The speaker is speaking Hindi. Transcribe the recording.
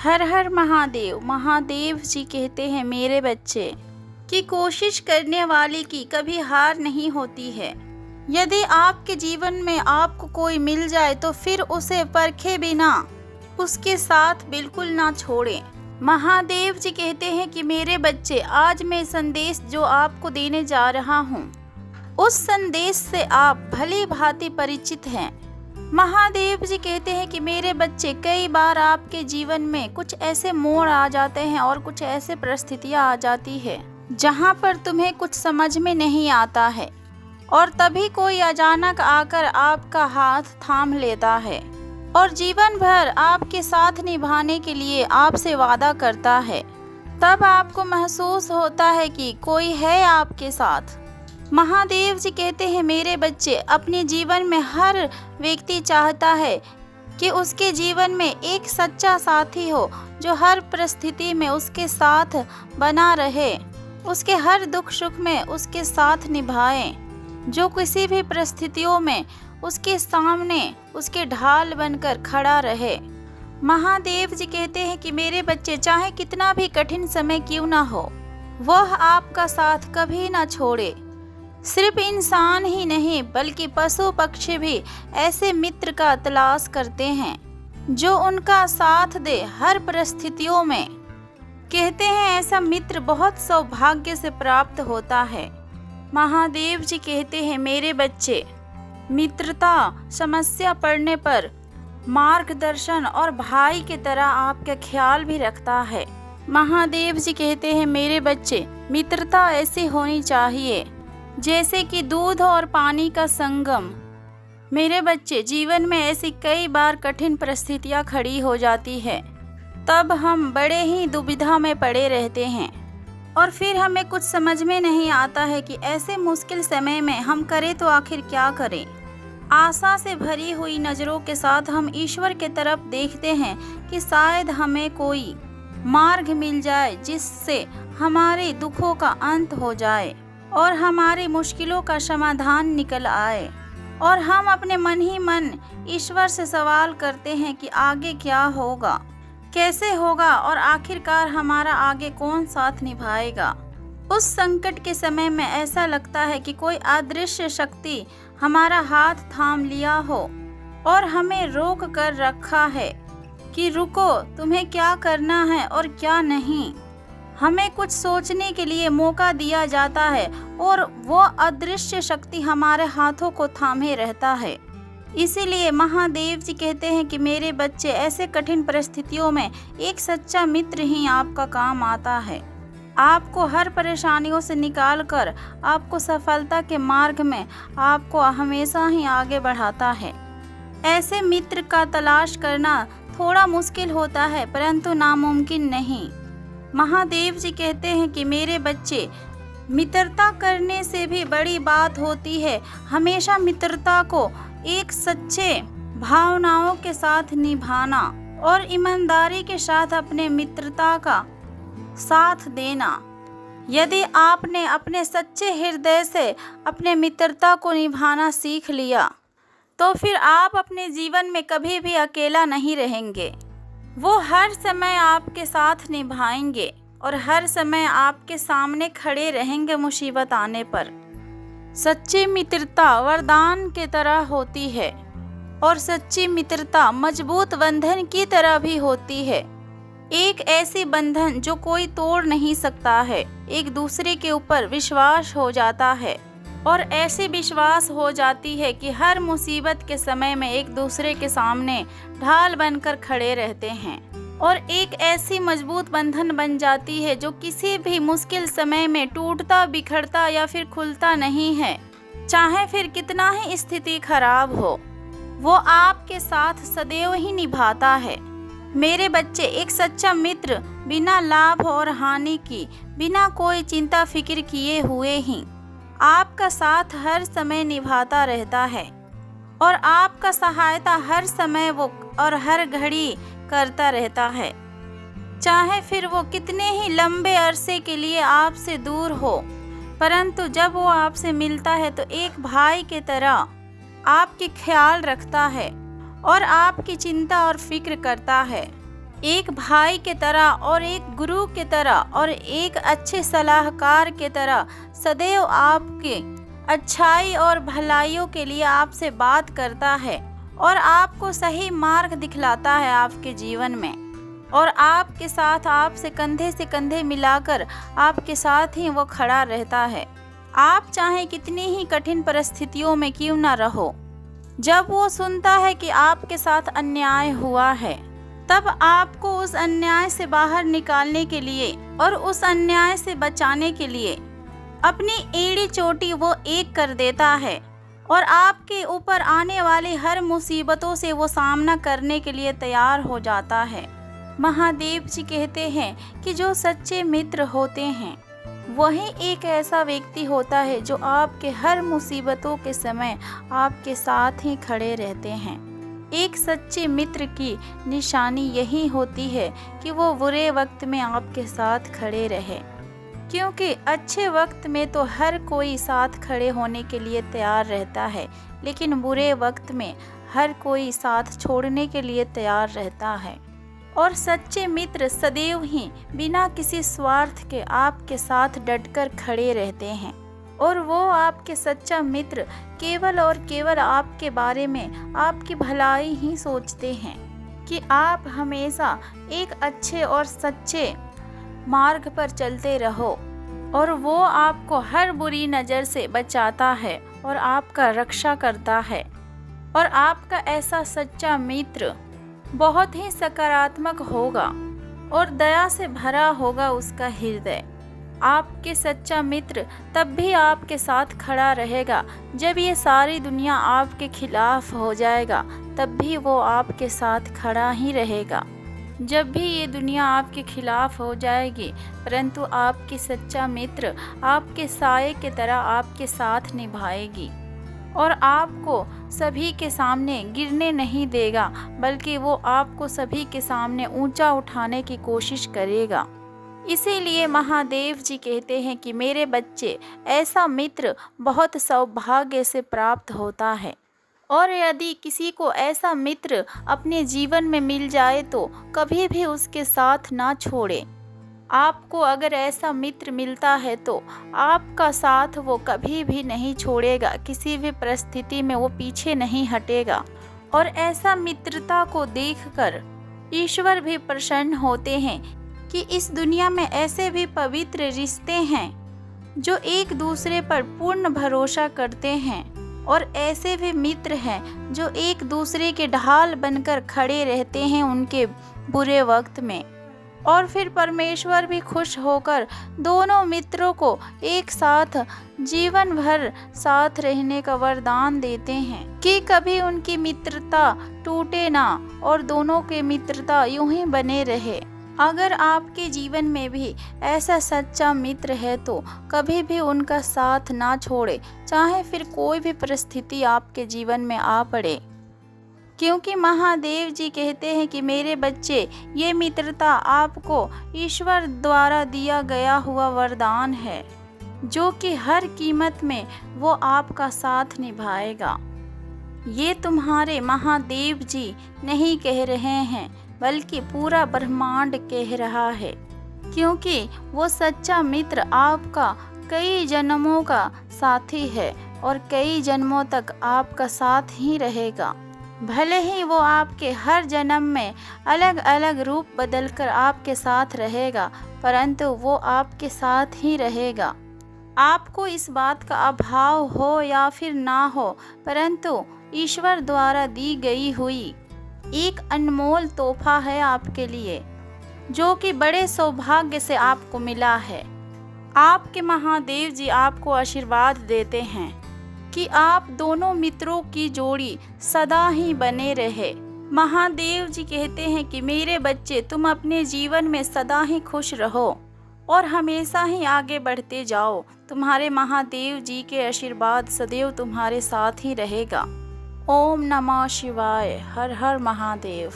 हर हर महादेव। महादेव जी कहते हैं मेरे बच्चे कि कोशिश करने वाले की कभी हार नहीं होती है। यदि आपके जीवन में आपको कोई मिल जाए तो फिर उसे परखे बिना उसके साथ बिल्कुल ना छोड़ें। महादेव जी कहते हैं कि मेरे बच्चे, आज मैं संदेश जो आपको देने जा रहा हूँ उस संदेश से आप भली भांति परिचित हैं। महादेव जी कहते हैं कि मेरे बच्चे, कई बार आपके जीवन में कुछ ऐसे मोड़ आ जाते हैं और कुछ ऐसे परिस्थितियां आ जाती है जहां पर तुम्हें कुछ समझ में नहीं आता है और तभी कोई अचानक आकर आपका हाथ थाम लेता है और जीवन भर आपके साथ निभाने के लिए आपसे वादा करता है। तब आपको महसूस होता है कि कोई है आपके साथ। महादेव जी कहते हैं मेरे बच्चे, अपने जीवन में हर व्यक्ति चाहता है कि उसके जीवन में एक सच्चा साथी हो जो हर परिस्थिति में उसके साथ बना रहे, उसके हर दुख सुख में उसके साथ निभाए, जो किसी भी परिस्थितियों में उसके सामने उसके ढाल बनकर खड़ा रहे। महादेव जी कहते हैं कि मेरे बच्चे, चाहे कितना भी कठिन समय क्यों ना हो, वह आपका साथ कभी ना छोड़े। सिर्फ इंसान ही नहीं बल्कि पशु पक्षी भी ऐसे मित्र का तलाश करते हैं जो उनका साथ दे हर परिस्थितियों में। कहते हैं ऐसा मित्र बहुत सौभाग्य से प्राप्त होता है। महादेव जी कहते हैं मेरे बच्चे, मित्रता समस्या पड़ने पर मार्गदर्शन और भाई की तरह आपका ख्याल भी रखता है। महादेव जी कहते हैं मेरे बच्चे, मित्रता ऐसी होनी चाहिए जैसे कि दूध और पानी का संगम। मेरे बच्चे, जीवन में ऐसी कई बार कठिन परिस्थितियां खड़ी हो जाती है, तब हम बड़े ही दुविधा में पड़े रहते हैं और फिर हमें कुछ समझ में नहीं आता है कि ऐसे मुश्किल समय में हम करें तो आखिर क्या करें। आशा से भरी हुई नज़रों के साथ हम ईश्वर के तरफ देखते हैं कि शायद हमें कोई मार्ग मिल जाए जिससे हमारे दुखों का अंत हो जाए और हमारी मुश्किलों का समाधान निकल आए। और हम अपने मन ही मन ईश्वर से सवाल करते हैं कि आगे क्या होगा, कैसे होगा और आखिरकार हमारा आगे कौन साथ निभाएगा। उस संकट के समय में ऐसा लगता है कि कोई अदृश्य शक्ति हमारा हाथ थाम लिया हो और हमें रोक कर रखा है कि रुको, तुम्हें क्या करना है और क्या नहीं। हमें कुछ सोचने के लिए मौका दिया जाता है और वो अदृश्य शक्ति हमारे हाथों को थामे रहता है। इसीलिए महादेव जी कहते हैं कि मेरे बच्चे, ऐसे कठिन परिस्थितियों में एक सच्चा मित्र ही आपका काम आता है। आपको हर परेशानियों से निकालकर आपको सफलता के मार्ग में आपको हमेशा ही आगे बढ़ाता है। ऐसे मित्र का तलाश करना थोड़ा मुश्किल होता है परंतु नामुमकिन नहीं। महादेव जी कहते हैं कि मेरे बच्चे, मित्रता करने से भी बड़ी बात होती है हमेशा मित्रता को एक सच्चे भावनाओं के साथ निभाना और ईमानदारी के साथ अपने मित्रता का साथ देना। यदि आपने अपने सच्चे हृदय से अपने मित्रता को निभाना सीख लिया तो फिर आप अपने जीवन में कभी भी अकेला नहीं रहेंगे। वो हर समय आपके साथ निभाएंगे और हर समय आपके सामने खड़े रहेंगे मुसीबत आने पर। सच्ची मित्रता वरदान की तरह होती है और सच्ची मित्रता मजबूत बंधन की तरह भी होती है। एक ऐसी बंधन जो कोई तोड़ नहीं सकता है। एक दूसरे के ऊपर विश्वास हो जाता है और ऐसे विश्वास हो जाती है कि हर मुसीबत के समय में एक दूसरे के सामने ढाल बनकर खड़े रहते हैं और एक ऐसी मजबूत बंधन बन जाती है जो किसी भी मुश्किल समय में टूटता बिखरता या फिर खुलता नहीं है। चाहे फिर कितना ही स्थिति खराब हो, वो आपके साथ सदैव ही निभाता है। मेरे बच्चे, एक सच्चा मित्र बिना लाभ और हानि की, बिना कोई चिंता फिक्र किए हुए ही आपका साथ हर समय निभाता रहता है और आपका सहायता हर समय वो और हर घड़ी करता रहता है। चाहे फिर वो कितने ही लंबे अरसे के लिए आपसे दूर हो, परंतु जब वो आपसे मिलता है तो एक भाई की तरह आपकी ख्याल रखता है और आपकी चिंता और फिक्र करता है। एक भाई के तरह और एक गुरु के तरह और एक अच्छे सलाहकार के तरह सदैव आपके अच्छाई और भलाइयों के लिए आपसे बात करता है और आपको सही मार्ग दिखलाता है आपके जीवन में, और आपके साथ आपसे कंधे से कंधे मिलाकर आपके साथ ही वो खड़ा रहता है। आप चाहे कितनी ही कठिन परिस्थितियों में क्यों ना रहो, जब वो सुनता है कि आपके साथ अन्याय हुआ है, तब आपको उस अन्याय से बाहर निकालने के लिए और उस अन्याय से बचाने के लिए अपनी एड़ी चोटी वो एक कर देता है और आपके ऊपर आने वाली हर मुसीबतों से वो सामना करने के लिए तैयार हो जाता है। महादेव जी कहते हैं कि जो सच्चे मित्र होते हैं वही एक ऐसा व्यक्ति होता है जो आपके हर मुसीबतों के समय आपके साथ ही खड़े रहते हैं। एक सच्चे मित्र की निशानी यही होती है कि वो बुरे वक्त में आपके साथ खड़े रहे, क्योंकि अच्छे वक्त में तो हर कोई साथ खड़े होने के लिए तैयार रहता है, लेकिन बुरे वक्त में हर कोई साथ छोड़ने के लिए तैयार रहता है। और सच्चे मित्र सदैव ही बिना किसी स्वार्थ के आपके साथ डटकर खड़े रहते हैं, और वो आपके सच्चा मित्र केवल और केवल आपके बारे में आपकी भलाई ही सोचते हैं कि आप हमेशा एक अच्छे और सच्चे मार्ग पर चलते रहो, और वो आपको हर बुरी नज़र से बचाता है और आपका रक्षा करता है। और आपका ऐसा सच्चा मित्र बहुत ही सकारात्मक होगा और दया से भरा होगा उसका हृदय। आपके सच्चा मित्र तब भी आपके साथ खड़ा रहेगा जब ये सारी दुनिया आपके खिलाफ हो जाएगा, तब भी वो आपके साथ खड़ा ही रहेगा। जब भी ये दुनिया आपके खिलाफ हो जाएगी, परंतु आपकी सच्चा मित्र आपके साये की तरह आपके साथ निभाएगी और आपको सभी के सामने गिरने नहीं देगा, बल्कि वो आपको सभी के सामने ऊंचा उठाने की कोशिश करेगा। इसीलिए महादेव जी कहते हैं कि मेरे बच्चे, ऐसा मित्र बहुत सौभाग्य से प्राप्त होता है, और यदि किसी को ऐसा मित्र अपने जीवन में मिल जाए तो कभी भी उसके साथ ना छोड़े। आपको अगर ऐसा मित्र मिलता है तो आपका साथ वो कभी भी नहीं छोड़ेगा, किसी भी परिस्थिति में वो पीछे नहीं हटेगा। और ऐसा मित्रता को देखकर ईश्वर भी प्रसन्न होते हैं कि इस दुनिया में ऐसे भी पवित्र रिश्ते हैं जो एक दूसरे पर पूर्ण भरोसा करते हैं, और ऐसे भी मित्र हैं जो एक दूसरे के ढाल बनकर खड़े रहते हैं उनके बुरे वक्त में। और फिर परमेश्वर भी खुश होकर दोनों मित्रों को एक साथ जीवन भर साथ रहने का वरदान देते हैं कि कभी उनकी मित्रता टूटे ना और दोनों के मित्रता यूं ही बने रहे। अगर आपके जीवन में भी ऐसा सच्चा मित्र है तो कभी भी उनका साथ ना छोड़े, चाहे फिर कोई भी परिस्थिति आपके जीवन में आ पड़े, क्योंकि महादेव जी कहते हैं कि मेरे बच्चे, ये मित्रता आपको ईश्वर द्वारा दिया गया हुआ वरदान है, जो कि हर कीमत में वो आपका साथ निभाएगा। ये तुम्हारे महादेव जी नहीं कह रहे हैं, बल्कि पूरा ब्रह्मांड कह रहा है, क्योंकि वो सच्चा मित्र आपका कई जन्मों का साथी है और कई जन्मों तक आपका साथ ही रहेगा। भले ही वो आपके हर जन्म में अलग अलग रूप बदलकर आपके साथ रहेगा, परंतु वो आपके साथ ही रहेगा। आपको इस बात का अभाव हो या फिर ना हो, परंतु ईश्वर द्वारा दी गई हुई एक अनमोल तोहफा है आपके लिए, जो कि बड़े सौभाग्य से आपको मिला है। आपके महादेव जी आपको आशीर्वाद देते हैं कि आप दोनों मित्रों की जोड़ी सदा ही बने रहे। महादेव जी कहते हैं कि मेरे बच्चे, तुम अपने जीवन में सदा ही खुश रहो और हमेशा ही आगे बढ़ते जाओ। तुम्हारे महादेव जी के आशीर्वाद सदैव तुम्हारे साथ ही रहेगा। ओम नमः शिवाय। हर हर महादेव।